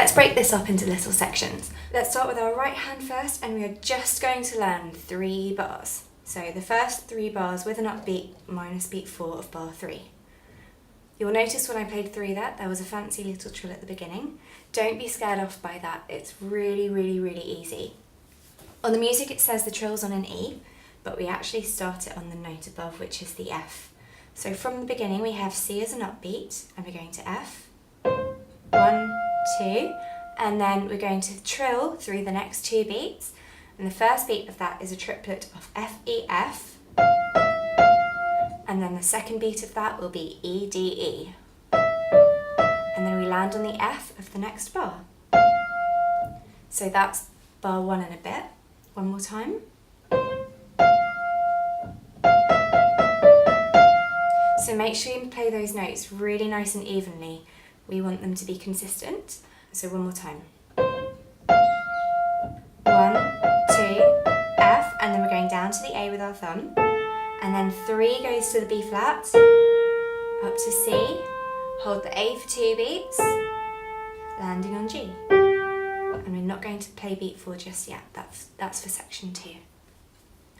let's break this up into little sections. Let's start with our right hand first, and we are just going to learn 3 bars. So the first 3 bars with an upbeat minus beat 4 of bar 3. You'll notice when I played 3 there was a fancy little trill at the beginning. Don't be scared off by that, it's really, really, really easy. On the music it says the trill's on an E, but we actually start it on the note above, which is the F. So from the beginning we have C as an upbeat, and we're going to F, 1, 2, and then we're going to trill through the next 2 beats, and the first beat of that is a triplet of F, E, F, and then the second beat of that will be E, D, E. And then we land on the F of the next bar. So that's bar 1 and a bit. One more time. So make sure you play those notes really nice and evenly. We want them to be consistent. So one more time. 1, 2, F, and then we're going down to the A with our thumb. And then 3 goes to the B flat, up to C, hold the A for 2 beats, landing on G. And we're not going to play beat 4 just yet, that's for section 2.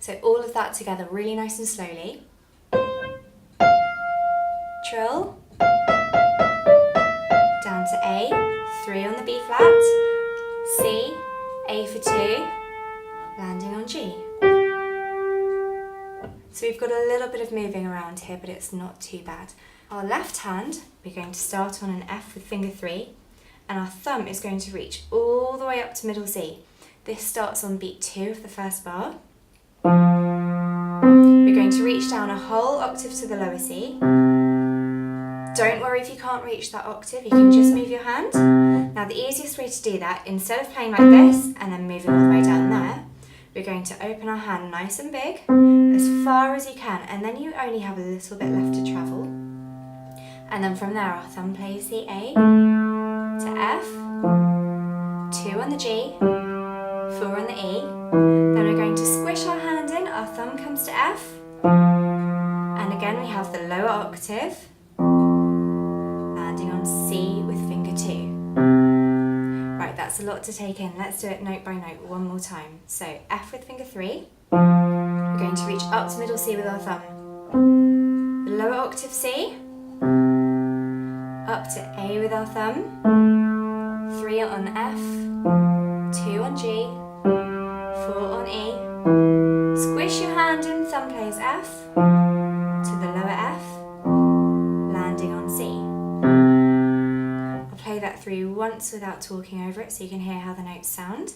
So all of that together really nice and slowly. Trill, down to A, 3 on the B flat, C, A for 2, landing on G. So we've got a little bit of moving around here, but it's not too bad. Our left hand, we're going to start on an F with finger 3, and our thumb is going to reach all the way up to middle C. This starts on beat 2 of the first bar. We're going to reach down a whole octave to the lower C. Don't worry if you can't reach that octave, you can just move your hand. Now the easiest way to do that, instead of playing like this and then moving all the way down there, we're going to open our hand nice and big, as far as you can, and then you only have a little bit left to travel. And then from there our thumb plays the A to F, 2 on the G, 4 on the E. Then we're going to squish our hand in, our thumb comes to F, and again we have the lower octave, landing on C with finger 2. Right, that's a lot to take in. Let's do it note by note one more time. So F with finger 3, we're going to reach up to middle C with our thumb. The lower octave C, up to A with our thumb, 3 on F, 2 on G, 4 on E. Squish your hand in, thumb plays F, to the lower F, landing on C. I'll play that through once without talking over it so you can hear how the notes sound.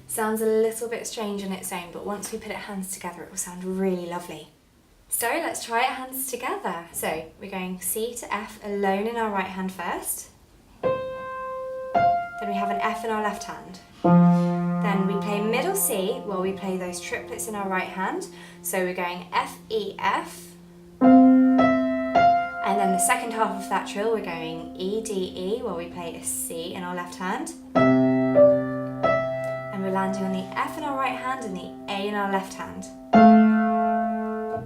Sounds a little bit strange on its own, but once we put it hands together it will sound really lovely. So let's try it hands together. So we're going C to F alone in our right hand first. Then we have an F in our left hand. Then we play middle C while we play those triplets in our right hand. So we're going F, E, F. And then the second half of that trill we're going E, D, E while we play a C in our left hand. And we're landing on the F in our right hand and the A in our left hand.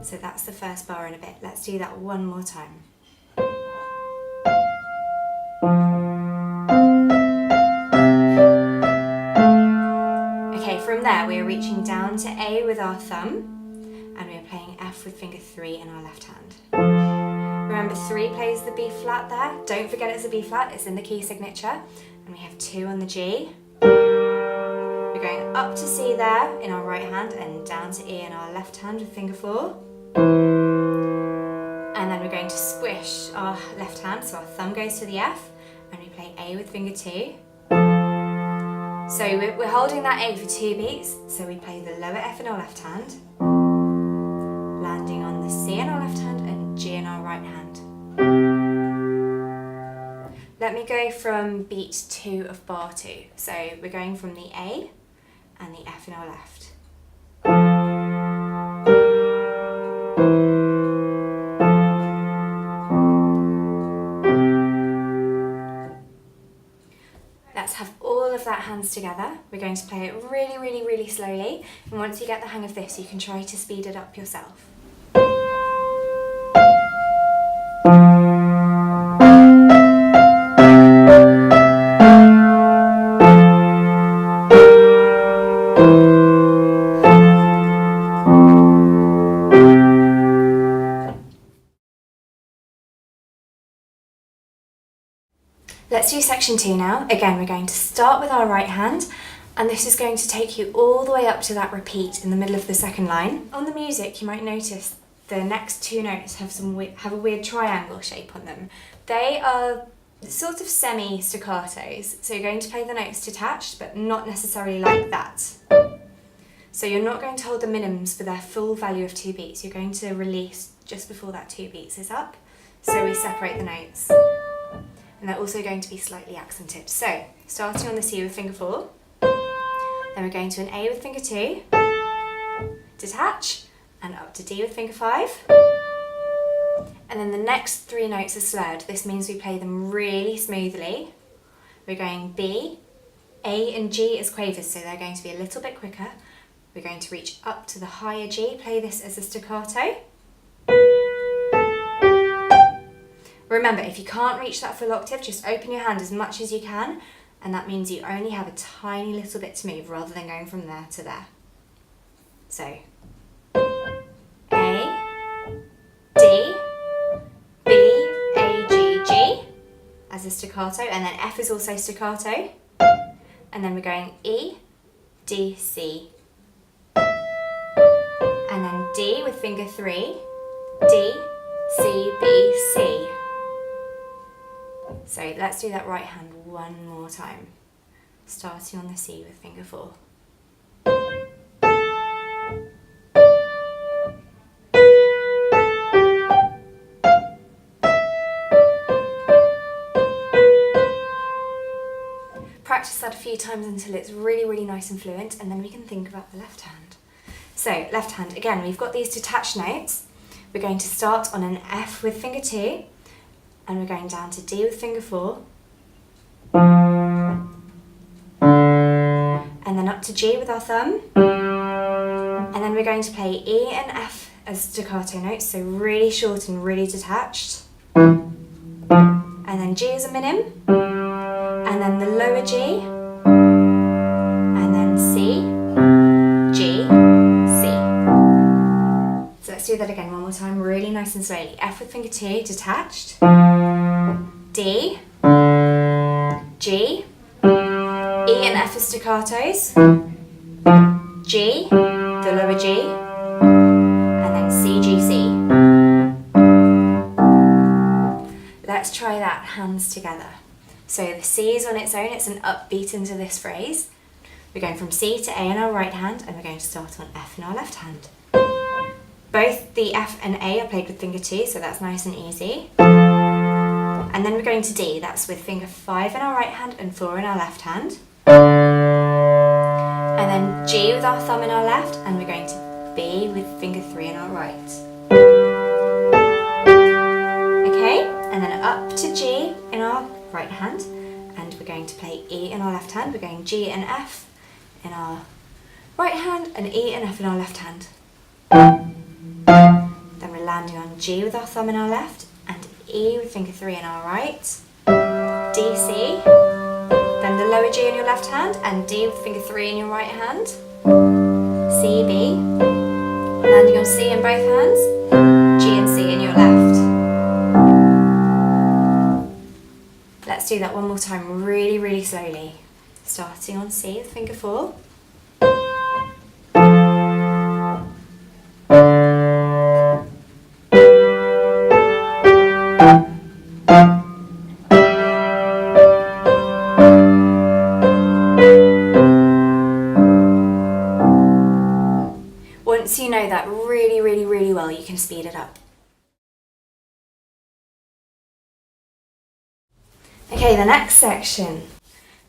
So that's the first bar in a bit. Let's do that one more time. Okay, from there we're reaching down to A with our thumb and we're playing F with finger 3 in our left hand. Remember 3 plays the B flat there. Don't forget it's a B flat, it's in the key signature. And we have 2 on the G. We're going up to C there in our right hand and down to E in our left hand with finger 4. And then we're going to squish our left hand, so our thumb goes to the F and we play A with finger 2. So we're holding that A for 2 beats, so we play the lower F in our left hand, landing on the C in our left hand and G in our right hand. Let me go from beat 2 of bar 2. So we're going from the A and the F in our left. Let's have all of that hands together. We're going to play it really, really, really slowly. And once you get the hang of this, you can try to speed it up yourself. Let's do section 2 now. Again, we're going to start with our right hand, and this is going to take you all the way up to that repeat in the middle of the second line. On the music, you might notice the next 2 notes have a weird triangle shape on them. They are sort of semi-staccatos, so you're going to play the notes detached, but not necessarily like that. So you're not going to hold the minims for their full value of 2 beats. You're going to release just before that 2 beats is up, so we separate the notes. And they're also going to be slightly accented. So, starting on the C with finger 4, then we're going to an A with finger 2, detach, and up to D with finger 5. And then the next 3 notes are slurred. This means we play them really smoothly. We're going B, A and G as quavers, so they're going to be a little bit quicker. We're going to reach up to the higher G, play this as a staccato. Remember, if you can't reach that full octave, just open your hand as much as you can, and that means you only have a tiny little bit to move rather than going from there to there. So, A, D, B, A, G, G as a staccato, and then F is also staccato, and then we're going E, D, C, and then D with finger 3, D, C, B, C. So let's do that right hand one more time, starting on the C with finger 4. Practice that a few times until it's really, really nice and fluent, and then we can think about the left hand. So left hand, again, we've got these detached notes. We're going to start on an F with finger 2, and we're going down to D with finger 4, and then up to G with our thumb, and then we're going to play E and F as staccato notes, so really short and really detached, and then G as a minim, and then the lower G, and then C, G, C. So let's do that again one more time, really nice and slowly. F with finger 2, detached, D, G, E and F as staccatos, G, the lower G, and then C, G, C. Let's try that hands together. So the C is on its own, it's an upbeat into this phrase. We're going from C to A in our right hand, and we're going to start on F in our left hand. Both the F and A are played with finger 2, so that's nice and easy. And then we're going to D, that's with finger 5 in our right hand and 4 in our left hand. And then G with our thumb in our left, and we're going to B with finger 3 in our right. Okay, and then up to G in our right hand, and we're going to play E in our left hand. We're going G and F in our right hand, and E and F in our left hand. Then we're landing on G with our thumb in our left, and E with finger 3 in our right, D, C, then the lower G in your left hand, and D with finger 3 in your right hand, C, B, landing on C in both hands, G and C in your left. Let's do that one more time, really, really slowly. Starting on C with finger 4. Once you know that really, really, really well, you can speed it up. Okay, the next section.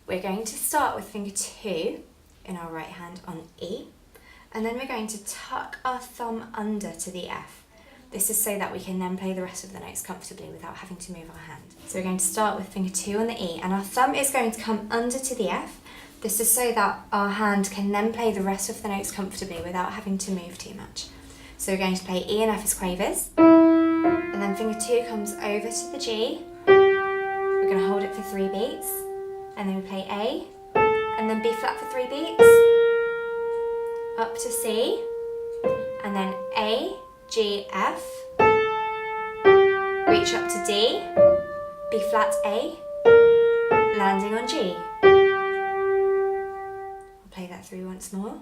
We're going to start with finger 2 in our right hand on E, and then we're going to tuck our thumb under to the F. This is so that we can then play the rest of the notes comfortably without having to move our hand. So we're going to start with finger 2 on the E, and our thumb is going to come under to the F, This is so that our hand can then play the rest of the notes comfortably without having to move too much. So we're going to play E and F as quavers, and then finger 2 comes over to the G. We're going to hold it for 3 beats, and then we play A, and then B flat for 3 beats, up to C, and then A, G, F, reach up to D, B flat A, landing on G. I'll play that through once more.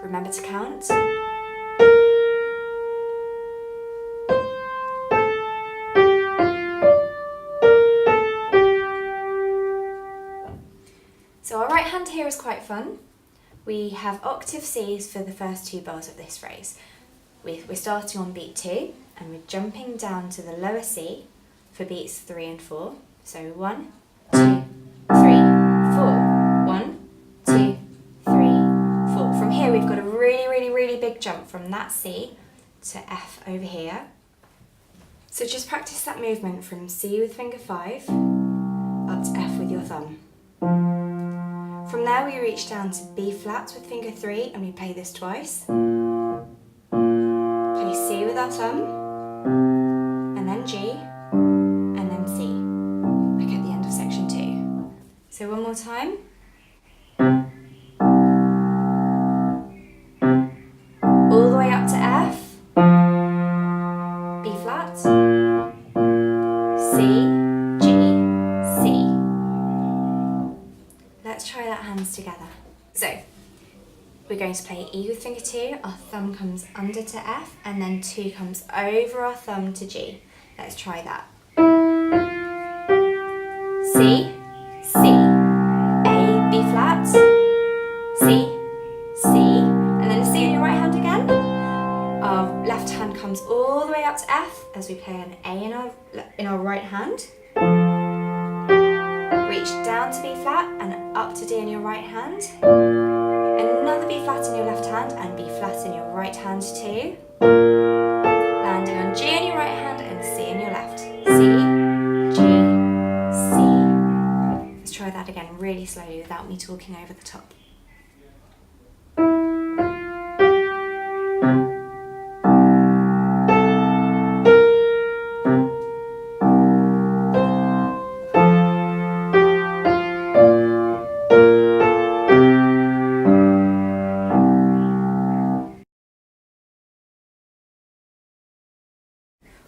Remember to count. So our right hand here is quite fun. We have octave Cs for the first 2 bars of this phrase. We're starting on beat 2 and we're jumping down to the lower C for beats 3 and 4. So 1, 2, 3, 4. 1, 2, 3, 4. From here we've got a really big jump from that C to F over here. So just practice that movement from C with finger 5 up to F with your thumb. From there we reach down to B flat with finger 3 and we play this twice. Play C with our thumb, and then G, and then C. Back at the end of section 2. So one more time. All the way up to F, B flat, C, G, C. Let's try that hands together. So, we're going to play E with finger 2, our thumb comes under to F, and then 2 comes over our thumb to G. Let's try that. C, C, A, B flat, C, C, and then a C in your right hand again. Our left hand comes all the way up to F as we play an A in our right hand. Reach down to B flat and up to D in your right hand. Another B flat in your left hand and B flat in your right hand too. Landing on G in your right hand and C in your left. C, G, C. Let's try that again really slowly without me talking over the top.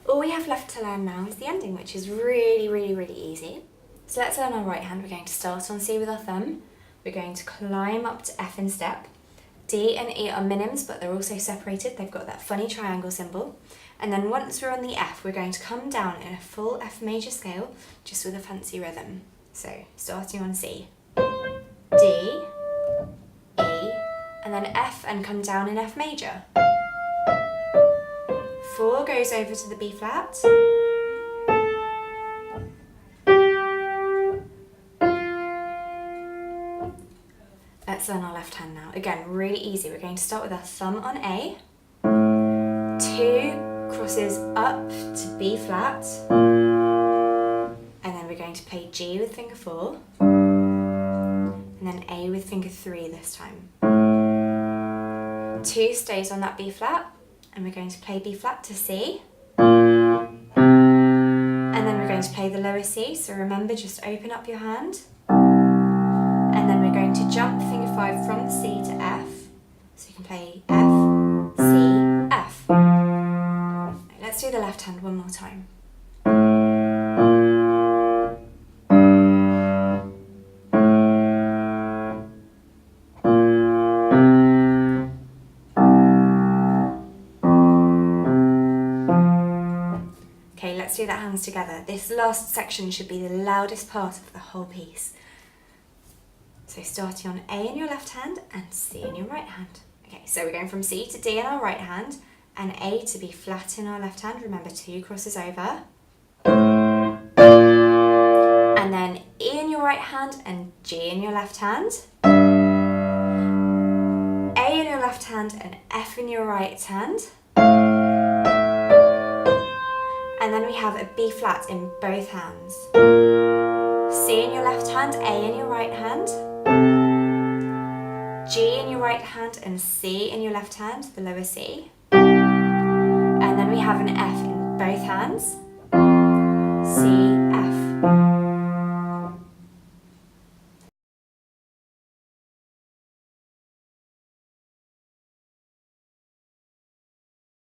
All we have left to learn now is the ending, which is really easy. So let's learn our right hand. We're going to start on C with our thumb. We're going to climb up to F in step. D and E are minims, but they're also separated. They've got that funny triangle symbol. And then once we're on the F, we're going to come down in a full F major scale, just with a fancy rhythm. So starting on C, D, E, and then F and come down in F major. 4 goes over to the B flat. Let's learn our left hand now. Again, really easy. We're going to start with our thumb on A. 2 crosses up to B flat. And then we're going to play G with finger 4. And then A with finger 3 this time. 2 stays on that B flat. And we're going to play B flat to C. And then we're going to play the lower C, so remember, just open up your hand. And then we're going to jump finger 5 from C to F. So you can play F, C, F. Right, let's do the left hand one more time. Let's do that hands together. This last section should be the loudest part of the whole piece. So starting on A in your left hand and C in your right hand. Okay, so we're going from C to D in our right hand and A to B flat in our left hand. Remember, 2 crosses over. And then E in your right hand and G in your left hand. A in your left hand and F in your right hand. And then we have a B flat in both hands. C in your left hand, A in your right hand, G in your right hand and C in your left hand, the lower C. And then we have an F in both hands, C,